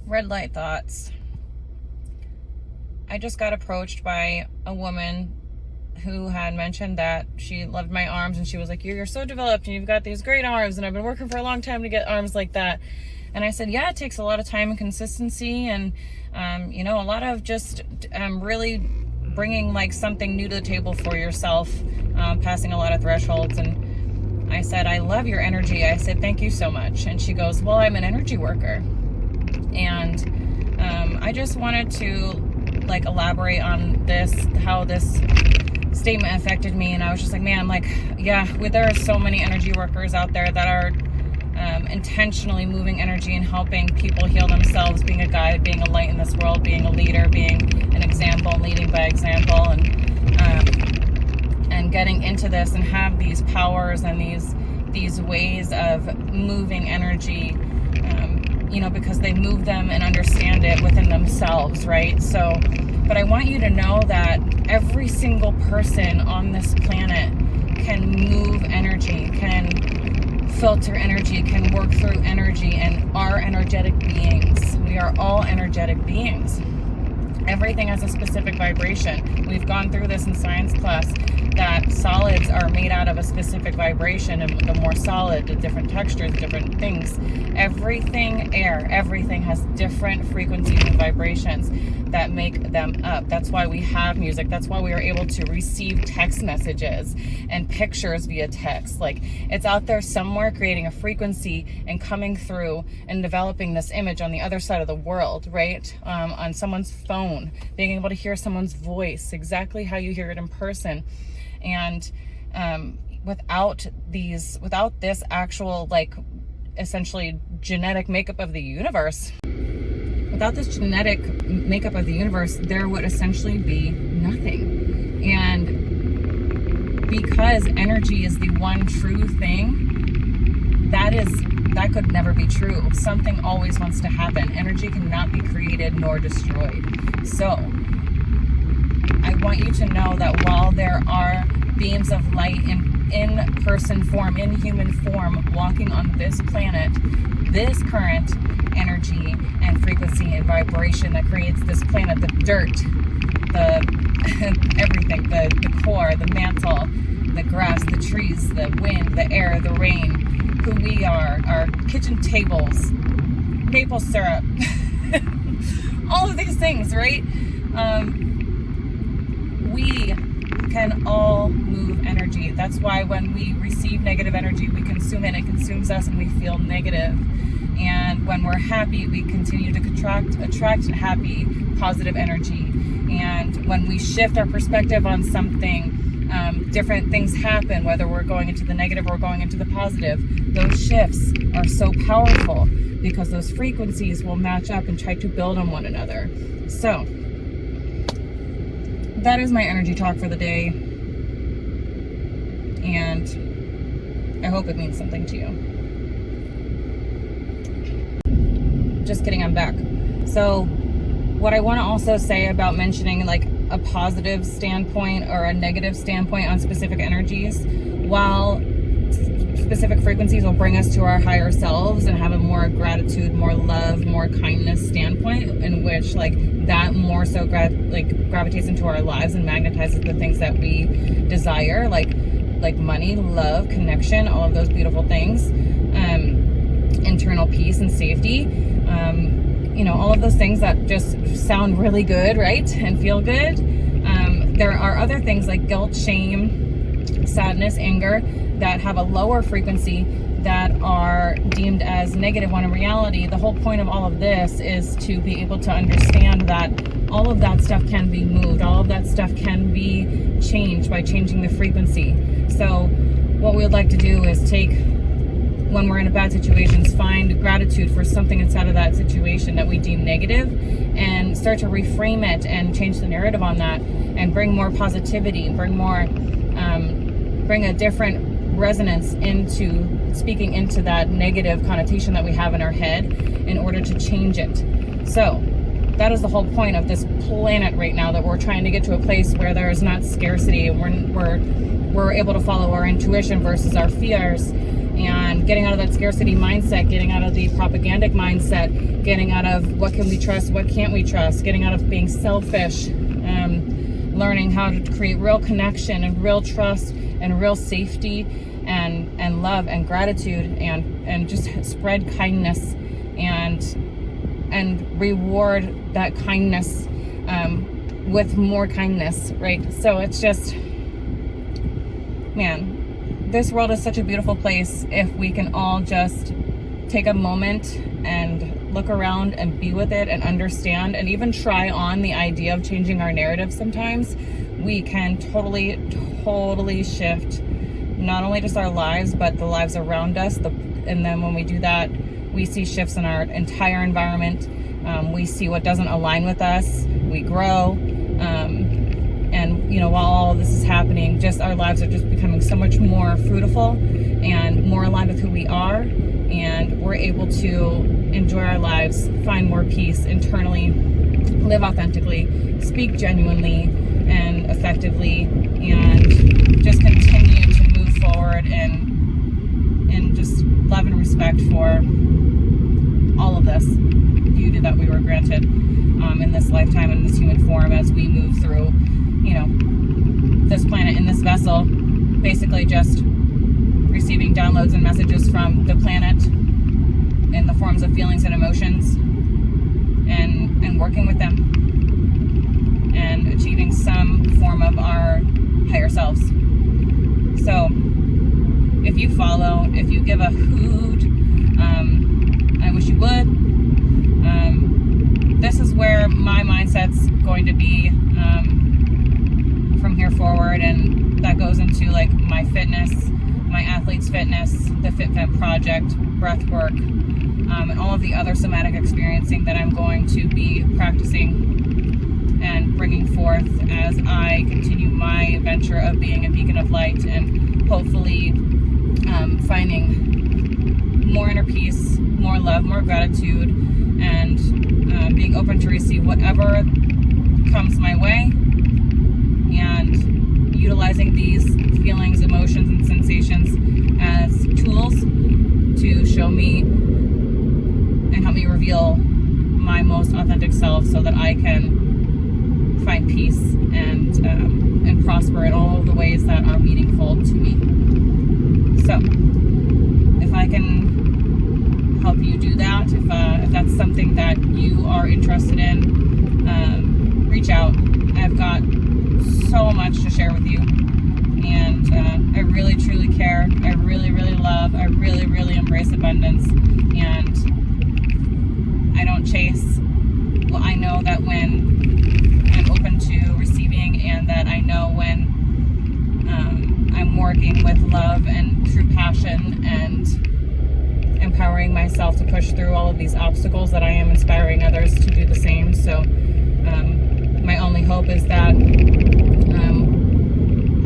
Red light thoughts. I just got approached by a woman who had mentioned that she loved my arms, and she was like, you're so developed and you've got these great arms, and I've been working for a long time to get arms like that. And I said, yeah, it takes a lot of time and consistency, and a lot of just really bringing like something new to the table for yourself, passing a lot of thresholds. And I said, I love your energy. I said, thank you so much. And she goes, well, I'm an energy worker. And I just wanted to like elaborate on this, how this statement affected me. And I was just like, man, like, yeah, there are so many energy workers out there that are intentionally moving energy and helping people heal themselves, being a guide, being a light in this world, being a leader, being an example, leading by example, and getting into this and have these powers and these ways of moving energy, because they move them and understand it within themselves, right? So, but I want you to know that every single person on this planet can move energy, can filter energy, can work through energy, and are energetic beings. We are all energetic beings. Everything has a specific vibration. We've gone through this in science class, that solids are made out of a specific vibration, and the more solid, the different textures, different things. Everything has different frequencies and vibrations that make them up. That's why we have music. That's why we are able to receive text messages and pictures via text. Like, it's out there somewhere creating a frequency and coming through and developing this image on the other side of the world, right? On someone's phone, being able to hear someone's voice exactly how you hear it in person. And without this actual, like, essentially genetic makeup of the universe, there would essentially be nothing. And because energy is the one true thing, that could never be true. Something always wants to happen. Energy cannot be created nor destroyed. So I want you to know that while there are beams of light in person form, in human form, walking on this planet, this current energy and frequency and vibration that creates this planet, the dirt, the everything, the core, the mantle, the grass, the trees, the wind, the air, the rain, who we are, our kitchen tables, maple syrup, all of these things, right? We can all move energy. That's why when we receive negative energy, we consume it, and it consumes us, and we feel negative. And when we're happy, we continue to attract happy, positive energy. And when we shift our perspective on something, different things happen, whether we're going into the negative or going into the positive. Those shifts are so powerful because those frequencies will match up and try to build on one another. So that is my energy talk for the day, and I hope it means something to you. Just kidding, I'm back. So what I want to also say about mentioning like a positive standpoint or a negative standpoint on specific energies, while specific frequencies will bring us to our higher selves and have a more gratitude, more love, more kindness standpoint, in which like that more so gravitates into our lives and magnetizes the things that we desire, like money, love, connection, all of those beautiful things, internal peace and safety, all of those things that just sound really good, right, and feel good. There are other things like guilt, shame, sadness, anger that have a lower frequency that are deemed as negative, when in reality the whole point of all of this is to be able to understand that all of that stuff can be moved, all of that stuff can be changed by changing the frequency. So what we would like to do is take, when we're in a bad situation, find gratitude for something inside of that situation that we deem negative, and start to reframe it and change the narrative on that, and bring more positivity, bring a different resonance into speaking into that negative connotation that we have in our head in order to change it. So that is the whole point of this planet right now, that we're trying to get to a place where there is not scarcity, and we're able to follow our intuition versus our fears, and getting out of that scarcity mindset, getting out of the propagandic mindset, getting out of what can we trust, what can't we trust, getting out of being selfish, learning how to create real connection and real trust and real safety and love and gratitude and just spread kindness and reward that kindness with more kindness, right? So it's just, man, this world is such a beautiful place if we can all just take a moment and look around and be with it and understand and even try on the idea of changing our narrative. Sometimes we can totally shift not only just our lives, but the lives around us. And then when we do that, we see shifts in our entire environment. We see what doesn't align with us. We grow. And, you know, while all this is happening, just our lives are just becoming so much more fruitful and more aligned with who we are. And we're able to enjoy our lives, find more peace internally, live authentically, speak genuinely and effectively, and just continue to move forward in just love and respect for all of this beauty that we were granted in this lifetime, in this human form, as we move through, you know, this planet in this vessel, basically just receiving downloads and messages from the planet in the forms of feelings and emotions, and working with them and achieving some form of our higher selves. So if you follow, if you give a hoot, I wish you would. This is where my mindset's going to be from here forward, and that goes into like my fitness, my athlete's fitness, the FitFem project, breath work, and all of the other somatic experiencing that I'm going to be practicing and bringing forth as I continue my venture of being a beacon of light and hopefully finding more inner peace, more love, more gratitude, and being open to receive whatever comes my way, and utilizing these feelings, emotions, and sensations as tools to show me and help me reveal my most authentic self so that I can find peace and prosper in all of the ways that are meaningful to me. So if I can help you do that, if that's something that you are interested in, reach out. I've got so much to share with you, and I really truly care. I really love, I really embrace abundance, and I don't chase. Well, I know that when I'm open to receiving, and that I know when I'm working with love and true passion and empowering myself to push through all of these obstacles, that I am inspiring others to do the same. So my only hope is that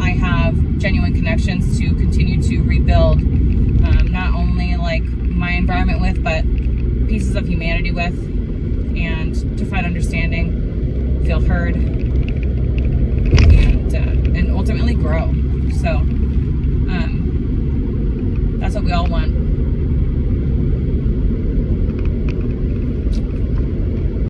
I have genuine connections to continue to rebuild not only like my environment with, but pieces of humanity with, and to find understanding, feel heard, and ultimately grow. So